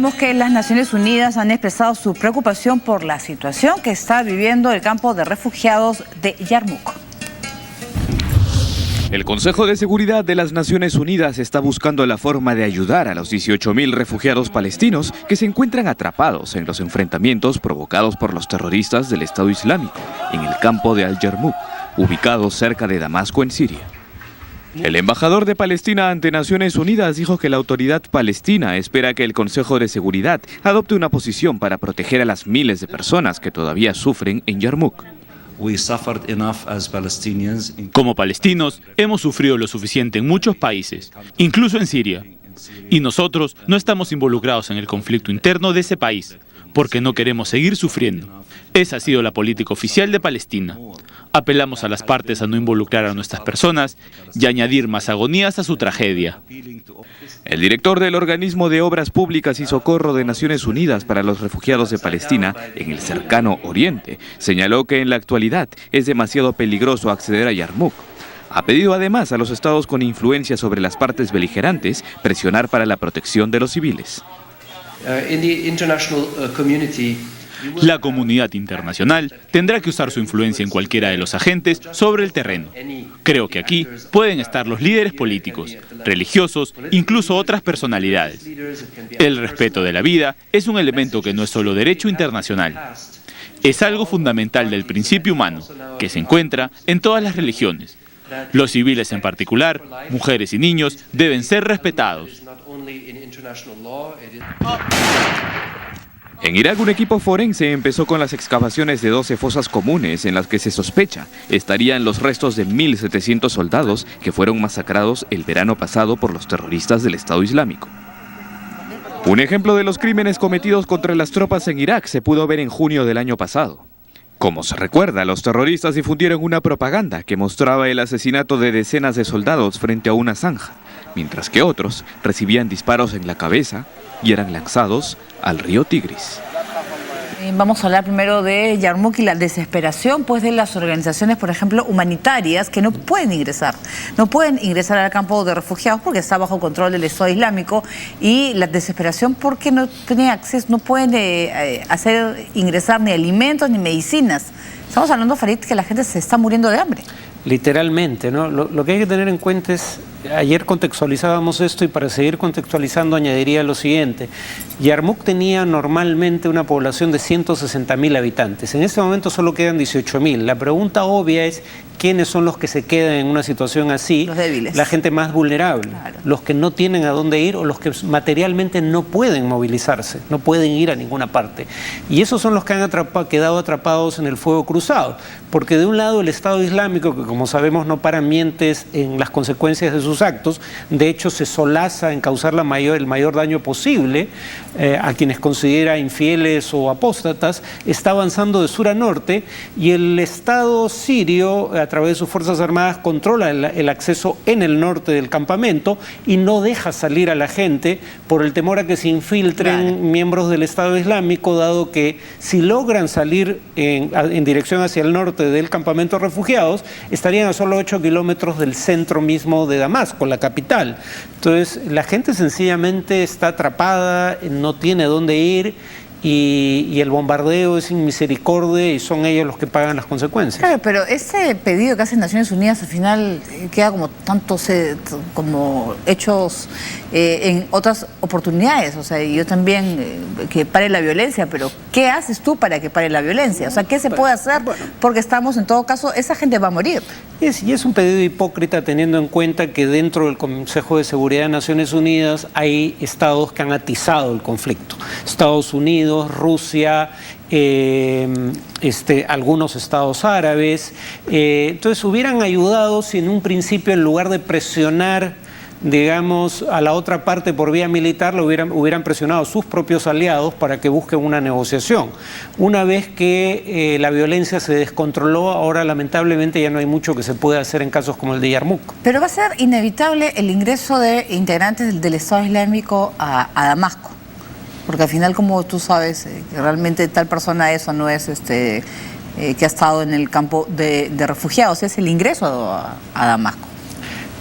contamos que las Naciones Unidas han expresado su preocupación por la situación que está viviendo el campo de refugiados de Yarmouk. El Consejo de Seguridad de las Naciones Unidas está buscando la forma de ayudar a los 18.000 refugiados palestinos que se encuentran atrapados en los enfrentamientos provocados por los terroristas del Estado Islámico en el campo de Al-Yarmouk, ubicado cerca de Damasco, en Siria. El embajador de Palestina ante Naciones Unidas dijo que la autoridad palestina espera que el Consejo de Seguridad adopte una posición para proteger a las miles de personas que todavía sufren en Yarmouk. Como palestinos, hemos sufrido lo suficiente en muchos países, incluso en Siria. Y nosotros no estamos involucrados en el conflicto interno de ese país, porque no queremos seguir sufriendo. Esa ha sido la política oficial de Palestina. Apelamos a las partes a no involucrar a nuestras personas y añadir más agonías a su tragedia. El director del Organismo de Obras Públicas y Socorro de Naciones Unidas para los Refugiados de Palestina en el cercano Oriente señaló que en la actualidad es demasiado peligroso acceder a Yarmouk. Ha pedido además a los estados con influencia sobre las partes beligerantes presionar para la protección de los civiles. La comunidad internacional tendrá que usar su influencia en cualquiera de los agentes sobre el terreno. Creo que aquí pueden estar los líderes políticos, religiosos, incluso otras personalidades. El respeto de la vida es un elemento que no es solo derecho internacional. Es algo fundamental del principio humano, que se encuentra en todas las religiones. Los civiles en particular, mujeres y niños, deben ser respetados. En Irak, un equipo forense empezó con las excavaciones de 12 fosas comunes en las que se sospecha estarían los restos de 1.700 soldados que fueron masacrados el verano pasado por los terroristas del Estado Islámico. Un ejemplo de los crímenes cometidos contra las tropas en Irak se pudo ver en junio del año pasado. Como se recuerda, los terroristas difundieron una propaganda que mostraba el asesinato de decenas de soldados frente a una zanja, mientras que otros recibían disparos en la cabeza y eran lanzados al río Tigris. Vamos a hablar primero de Yarmouk y la desesperación pues de las organizaciones, por ejemplo, humanitarias que no pueden ingresar al campo de refugiados porque está bajo control del Estado Islámico, y la desesperación porque no tienen acceso, no pueden hacer ingresar ni alimentos ni medicinas. Estamos hablando, Farid, que la gente se está muriendo de hambre. Literalmente, ¿no? Lo que hay que tener en cuenta es, ayer contextualizábamos esto y para seguir contextualizando añadiría lo siguiente. Yarmouk tenía normalmente una población de 160.000 habitantes. En este momento solo quedan 18.000. La pregunta obvia es, ¿quiénes son los que se quedan en una situación así? Los débiles. La gente más vulnerable, claro. Los que no tienen a dónde ir o los que materialmente no pueden movilizarse, no pueden ir a ninguna parte. Y esos son los que han quedado atrapados en el fuego cruzado. Porque de un lado el Estado Islámico, que como sabemos no para mientes en las consecuencias de sus actos, de hecho se solaza en causar el mayor daño posible a quienes considera infieles o apóstatas, está avanzando de sur a norte, y el Estado sirio, a través de sus Fuerzas Armadas, controla el acceso en el norte del campamento y no deja salir a la gente por el temor a que se infiltren miembros del Estado Islámico, dado que si logran salir en dirección hacia el norte del campamento de refugiados, estarían a solo 8 kilómetros del centro mismo de Damasco, la capital. Entonces, la gente sencillamente está atrapada, no tiene dónde ir, y el bombardeo es sin misericordia y son ellos los que pagan las consecuencias. Claro, pero ese pedido que hacen Naciones Unidas al final queda como tantos como hechos en otras oportunidades. O sea, yo también que pare la violencia, pero ¿qué haces tú para que pare la violencia? O sea, ¿qué se puede hacer? Porque estamos, en todo caso, esa gente va a morir. Y es un pedido hipócrita teniendo en cuenta que dentro del Consejo de Seguridad de Naciones Unidas hay estados que han atizado el conflicto. Estados Unidos, Rusia, algunos estados árabes. Entonces hubieran ayudado si en un principio, en lugar de presionar, digamos, a la otra parte por vía militar, hubieran presionado a sus propios aliados para que busquen una negociación. Una vez que la violencia se descontroló, ahora lamentablemente ya no hay mucho que se pueda hacer en casos como el de Yarmouk. Pero va a ser inevitable el ingreso de integrantes del Estado Islámico a Damasco. Porque al final, como tú sabes, que realmente tal persona eso no es que ha estado en el campo de refugiados, es el ingreso a Damasco.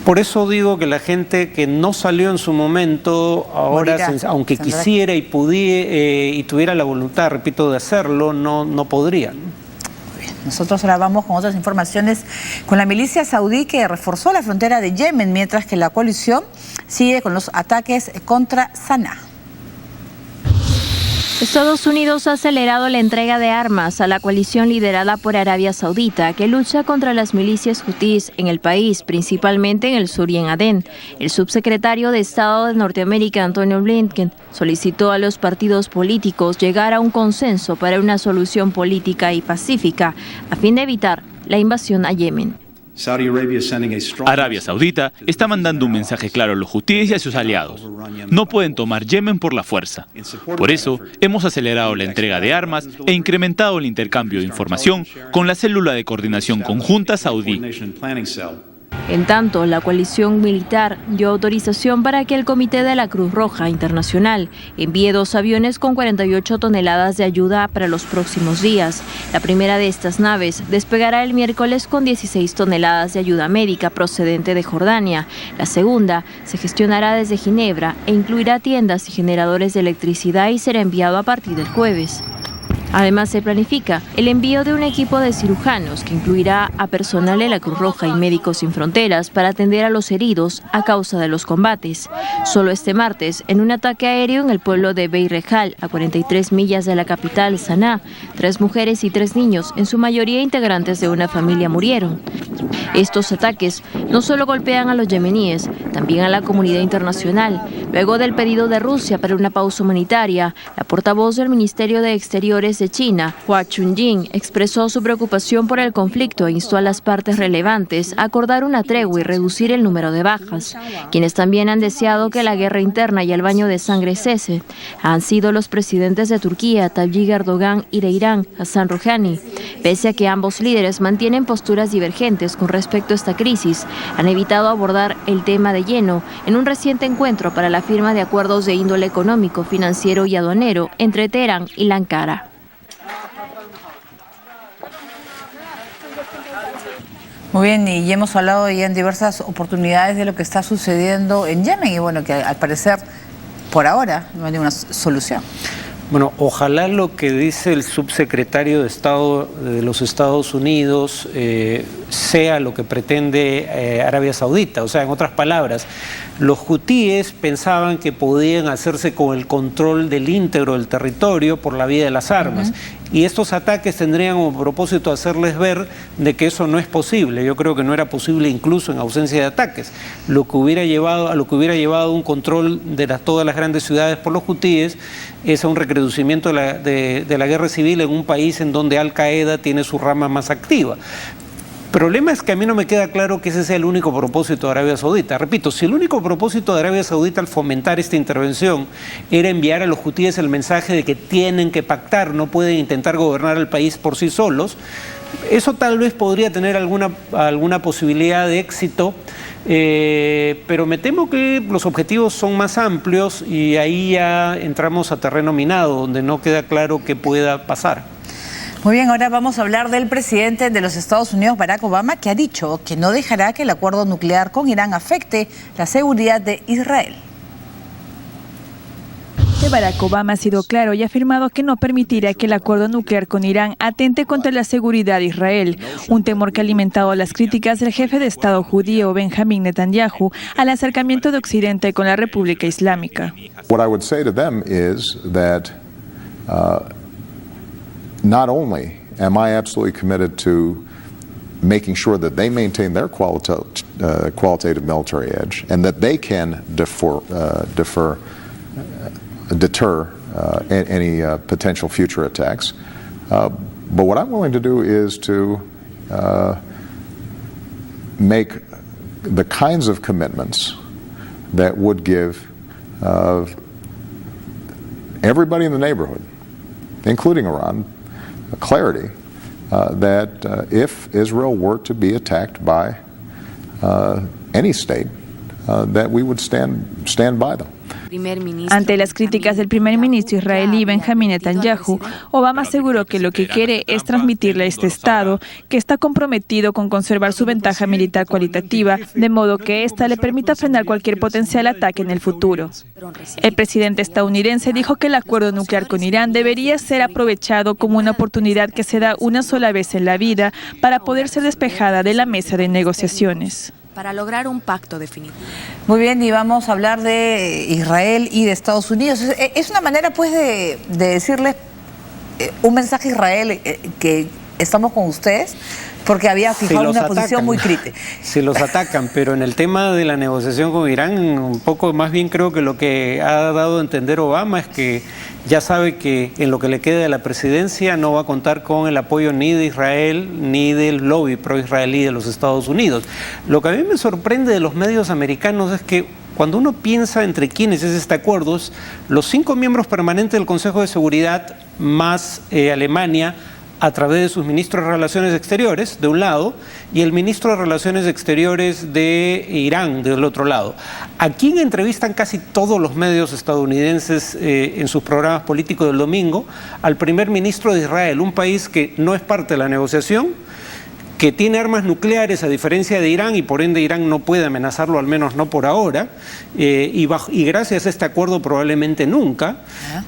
Por eso digo que la gente que no salió en su momento, ahora, aunque quisiera y pudiera y tuviera la voluntad, repito, de hacerlo, no podría. Nosotros ahora vamos con otras informaciones, con la milicia saudí que reforzó la frontera de Yemen, mientras que la coalición sigue con los ataques contra Sanaa. Estados Unidos ha acelerado la entrega de armas a la coalición liderada por Arabia Saudita, que lucha contra las milicias hutíes en el país, principalmente en el sur y en Adén. El subsecretario de Estado de Norteamérica, Antonio Blinken, solicitó a los partidos políticos llegar a un consenso para una solución política y pacífica, a fin de evitar la invasión a Yemen. Arabia Saudita está mandando un mensaje claro a los hutíes y a sus aliados. No pueden tomar Yemen por la fuerza. Por eso, hemos acelerado la entrega de armas e incrementado el intercambio de información con la célula de coordinación conjunta saudí. En tanto, la coalición militar dio autorización para que el Comité de la Cruz Roja Internacional envíe 2 aviones con 48 toneladas de ayuda para los próximos días. La primera de estas naves despegará el miércoles con 16 toneladas de ayuda médica procedente de Jordania. La segunda se gestionará desde Ginebra e incluirá tiendas y generadores de electricidad y será enviado a partir del jueves. Además, se planifica el envío de un equipo de cirujanos que incluirá a personal de la Cruz Roja y Médicos Sin Fronteras para atender a los heridos a causa de los combates. Solo este martes, en un ataque aéreo en el pueblo de Beirrejal, a 43 millas de la capital, Sanaa, 3 mujeres y 3 niños, en su mayoría integrantes de una familia, murieron. Estos ataques no solo golpean a los yemeníes, también a la comunidad internacional. Luego del pedido de Rusia para una pausa humanitaria, la portavoz del Ministerio de Exteriores de China, Hua Chunying, expresó su preocupación por el conflicto e instó a las partes relevantes a acordar una tregua y reducir el número de bajas. Quienes también han deseado que la guerra interna y el baño de sangre cese han sido los presidentes de Turquía, Tayyip Erdogan, y de Irán, Hassan Rouhani. Pese a que ambos líderes mantienen posturas divergentes con respecto a esta crisis, han evitado abordar el tema de lleno en un reciente encuentro para la firma de acuerdos de índole económico, financiero y aduanero entre Teherán y Ankara. Muy bien, y ya hemos hablado ya en diversas oportunidades de lo que está sucediendo en Yemen y bueno, que al parecer por ahora no hay ninguna solución. Bueno, ojalá lo que dice el subsecretario de Estado de los Estados Unidos sea lo que pretende Arabia Saudita. O sea, en otras palabras, los hutíes pensaban que podían hacerse con el control del íntegro del territorio por la vía de las armas. Y estos ataques tendrían como propósito hacerles ver de que eso no es posible. Yo creo que no era posible incluso en ausencia de ataques. Lo que hubiera llevado un control de todas las grandes ciudades por los hutíes es a un recrudecimiento de la guerra civil en un país en donde Al-Qaeda tiene su rama más activa. El problema es que a mí no me queda claro que ese sea el único propósito de Arabia Saudita. Repito, si el único propósito de Arabia Saudita al fomentar esta intervención era enviar a los hutíes el mensaje de que tienen que pactar, no pueden intentar gobernar el país por sí solos, eso tal vez podría tener alguna posibilidad de éxito, pero me temo que los objetivos son más amplios y ahí ya entramos a terreno minado, donde no queda claro qué pueda pasar. Muy bien, ahora vamos a hablar del presidente de los Estados Unidos, Barack Obama, que ha dicho que no dejará que el acuerdo nuclear con Irán afecte la seguridad de Israel. Barack Obama ha sido claro y ha afirmado que no permitirá que el acuerdo nuclear con Irán atente contra la seguridad de Israel, un temor que ha alimentado las críticas del jefe de Estado judío Benjamín Netanyahu al acercamiento de Occidente con la República Islámica. What I would say to them is that not only am I absolutely committed to making sure that they maintain their qualitative military edge and that they can deter any potential future attacks, but what I'm willing to do is to make the kinds of commitments that would give everybody in the neighborhood, including Iran, clarity that if Israel were to be attacked by any state, that we would stand by them. Ante las críticas del primer ministro israelí Benjamín Netanyahu, Obama aseguró que lo que quiere es transmitirle a este Estado que está comprometido con conservar su ventaja militar cualitativa, de modo que ésta le permita frenar cualquier potencial ataque en el futuro. El presidente estadounidense dijo que el acuerdo nuclear con Irán debería ser aprovechado como una oportunidad que se da una sola vez en la vida para poder ser despejada de la mesa de negociaciones. Para lograr un pacto definitivo. Muy bien, y vamos a hablar de Israel y de Estados Unidos. Es una manera, pues, de decirles un mensaje a Israel que estamos con ustedes, porque había fijado una posición muy crítica. Si los atacan, pero en el tema de la negociación con Irán, un poco más bien creo que lo que ha dado a entender Obama es que ya sabe que en lo que le quede de la presidencia no va a contar con el apoyo ni de Israel ni del lobby pro-israelí de los Estados Unidos. Lo que a mí me sorprende de los medios americanos es que cuando uno piensa entre quiénes es este acuerdo, los 5 miembros permanentes del Consejo de Seguridad más Alemania, a través de sus ministros de Relaciones Exteriores, de un lado, y el ministro de Relaciones Exteriores de Irán, del otro lado. ¿A quién entrevistan casi todos los medios estadounidenses en sus programas políticos del domingo? Al primer ministro de Israel, un país que no es parte de la negociación, que tiene armas nucleares a diferencia de Irán y por ende Irán no puede amenazarlo, al menos no por ahora, y gracias a este acuerdo probablemente nunca.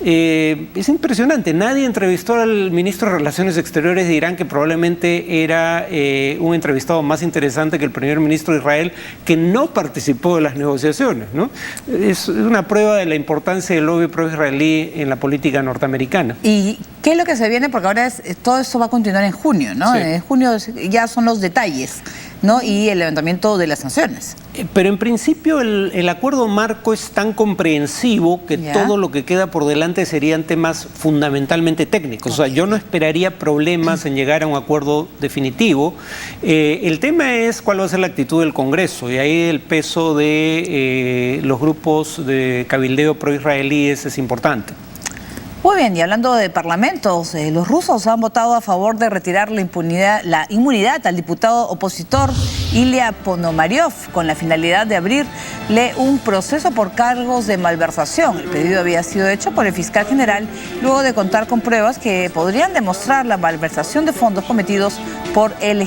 Es impresionante, nadie entrevistó al ministro de Relaciones Exteriores de Irán, que probablemente era un entrevistado más interesante que el primer ministro de Israel, que no participó de las negociaciones, ¿no? Es una prueba de la importancia del lobby pro-israelí en la política norteamericana. ¿Y qué es lo que se viene? Porque ahora todo esto va a continuar en junio, ¿no? Sí. En junio ya son los detalles, ¿no? Y el levantamiento de las sanciones. Pero en principio el acuerdo marco es tan comprensivo que todo lo que queda por delante serían temas fundamentalmente técnicos. O sea, yo no esperaría problemas en llegar a un acuerdo definitivo. El tema es cuál va a ser la actitud del Congreso, y ahí el peso de los grupos de cabildeo pro-israelíes es importante. Muy bien, y hablando de parlamentos, los rusos han votado a favor de retirar la inmunidad al diputado opositor Ilya Ponomaryov con la finalidad de abrirle un proceso por cargos de malversación. El pedido había sido hecho por el fiscal general luego de contar con pruebas que podrían demostrar la malversación de fondos cometidos por el